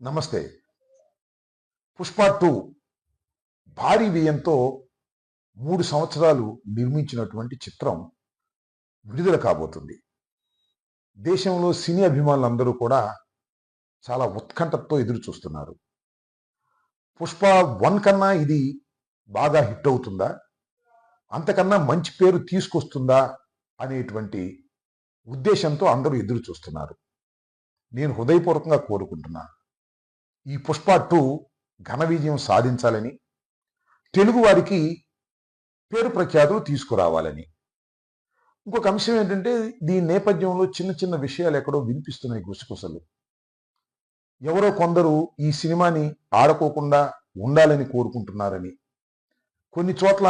నమస్తే. 'పుష్ప 2' భారీ వ్యయంతో 3 సంవత్సరాలు నిర్మించినటువంటి చిత్రం విడుదల కాబోతుంది. దేశంలో సినీ అభిమానులందరూ కూడా చాలా ఉత్కంఠతో ఎదురు చూస్తున్నారు. 'పుష్ప 1' కన్నా ఇది బాగా హిట్ అవుతుందా? అంతకన్నా మంచి పేరు తీసుకొస్తుందా? అనేటువంటి ఉద్దేశంతో అందరూ ఎదురు చూస్తున్నారు. నేను హృదయపూర్వకంగా కోరుకుంటున్నా. ఈ 'పుష్ప 2' ఘన విజయం సాధించాలని, తెలుగు వారికి పేరు ప్రఖ్యాతులు తీసుకురావాలని. ఇంకొక అంశం ఏంటంటే, దీని నేపథ్యంలో చిన్న చిన్న విషయాలు ఎక్కడో వినిపిస్తున్నాయి గుసగుసలు. ఎవరో కొందరు ఈ సినిమాని ఆడుకోకుండా ఉండాలని కోరుకుంటున్నారని, కొన్ని చోట్ల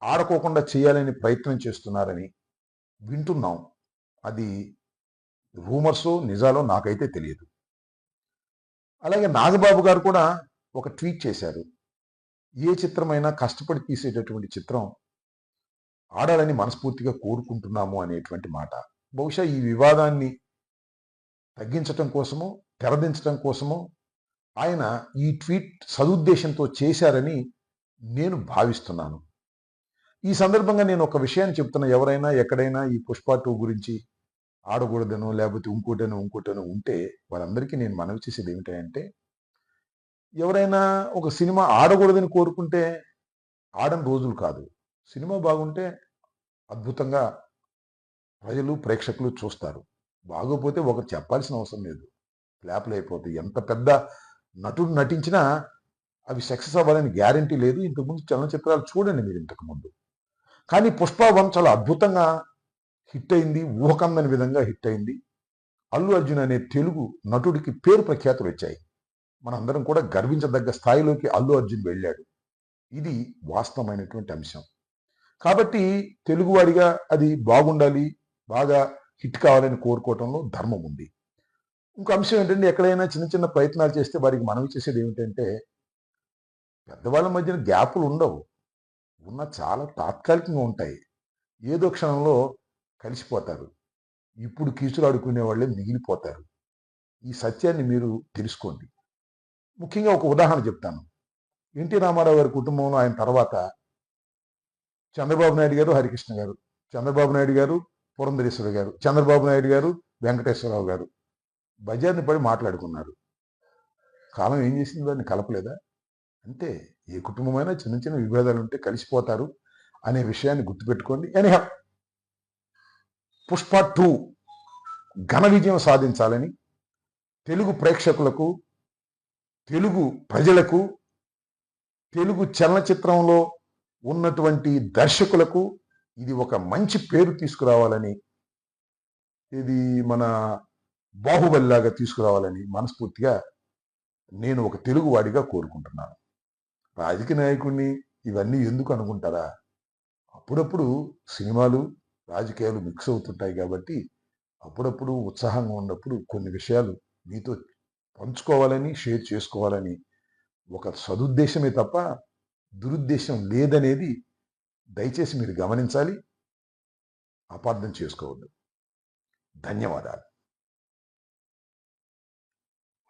ఆడుకోకుండా చేయాలని ప్రయత్నం చేస్తున్నారని వింటున్నాం. అది రూమర్సో నిజాలో నాకైతే తెలియదు. అలాగే నాగబాబు గారు కూడా ఒక ట్వీట్ చేశారు. ఏ చిత్రమైనా కష్టపడి తీసేటటువంటి చిత్రం ఆడాలని మనస్ఫూర్తిగా కోరుకుంటున్నాము అనేటువంటి మాట. బహుశా ఈ వివాదాన్ని తగ్గించటం కోసమో, తెరదించటం కోసమో ఆయన ఈ ట్వీట్ సదుద్దేశంతో చేశారని నేను భావిస్తున్నాను. ఈ సందర్భంగా నేను ఒక విషయాన్ని చెప్తున్నా. ఎవరైనా ఎక్కడైనా ఈ 'పుష్ప 2' గురించి ఆడకూడదనో, లేకపోతే ఇంకోటనో ఉంటే వాళ్ళందరికీ నేను మనవి చేసేది ఏమిటంటే, ఎవరైనా ఒక సినిమా ఆడకూడదని కోరుకుంటే ఆడని రోజులు కాదు. సినిమా బాగుంటే అద్భుతంగా ప్రజలు, ప్రేక్షకులు చూస్తారు. బాగోపోతే ఒకరు చెప్పాల్సిన అవసరం లేదు. ఫ్లాపులు అయిపోతాయి. ఎంత పెద్ద నటుడు నటించినా అవి సక్సెస్ అవ్వాలని గ్యారంటీ లేదు. ఇంతకుముందు చలనచిత్రాలు చూడండి మీరు ఇంతకుముందు. కానీ 'పుష్ప 1' చాలా అద్భుతంగా హిట్ అయింది. ఊహకందని విధంగా హిట్ అయింది. అల్లు అర్జున్ అనే తెలుగు నటుడికి పేరు ప్రఖ్యాతులు వచ్చాయి. మనందరం కూడా గర్వించదగ్గ స్థాయిలోకి అల్లు అర్జున్ వెళ్ళాడు. ఇది వాస్తవమైనటువంటి అంశం. కాబట్టి తెలుగువాడిగా అది బాగుండాలి, బాగా హిట్ కావాలని కోరుకోవటంలో ధర్మం ఉంది. ఇంకో అంశం ఏంటంటే, ఎక్కడైనా చిన్న చిన్న ప్రయత్నాలు చేస్తే వారికి మనవి చేసేది ఏమిటంటే, పెద్దవాళ్ళ మధ్యన గ్యాపులు ఉండవు. ఉన్న చాలా తాత్కాలికంగా ఉంటాయి. ఏదో క్షణంలో కలిసిపోతారు. ఇప్పుడు కీచులాడుకునే వాళ్ళే మిగిలిపోతారు. ఈ సత్యాన్ని మీరు తెలుసుకోండి. ముఖ్యంగా ఒక ఉదాహరణ చెప్తాను. ఎన్టీ రామారావు గారి కుటుంబంలో ఆయన తర్వాత చంద్రబాబు నాయుడు గారు, హరికృష్ణ గారు, చంద్రబాబు నాయుడు గారు, పురంధరేశ్వరి గారు, చంద్రబాబు నాయుడు గారు, వెంకటేశ్వరరావు గారు బజార్ని పడి మాట్లాడుకున్నారు. కాలం ఏం చేసింది? వారిని కలపలేదా? అంతే. ఏ కుటుంబమైనా చిన్న చిన్న విభేదాలు ఉంటే కలిసిపోతారు అనే విషయాన్ని గుర్తుపెట్టుకోండి. ఎనీహౌ 'పుష్ప 2' ఘన విజయం సాధించాలని తెలుగు ప్రేక్షకులకు, తెలుగు ప్రజలకు, తెలుగు చలనచిత్రంలో ఉన్నటువంటి దర్శకులకు ఇది ఒక మంచి పేరు తీసుకురావాలని, ఇది మన 'బాహుబలి' లాగా తీసుకురావాలని మనస్ఫూర్తిగా నేను ఒక తెలుగు వాడిగా కోరుకుంటున్నాను. రాజకీయ నాయకుడిని ఇవన్నీ ఎందుకు అనుకుంటారా? అప్పుడప్పుడు సినిమాలు, రాజకీయాలు మిక్స్ అవుతుంటాయి కాబట్టి, అప్పుడప్పుడు ఉత్సాహంగా ఉన్నప్పుడు కొన్ని విషయాలు మీతో పంచుకోవాలని, షేర్ చేసుకోవాలని ఒక సదుద్దేశమే తప్ప దురుద్దేశం లేదనేది దయచేసి మీరు గమనించాలి. అపార్థం చేసుకోవద్దు. ధన్యవాదాలు.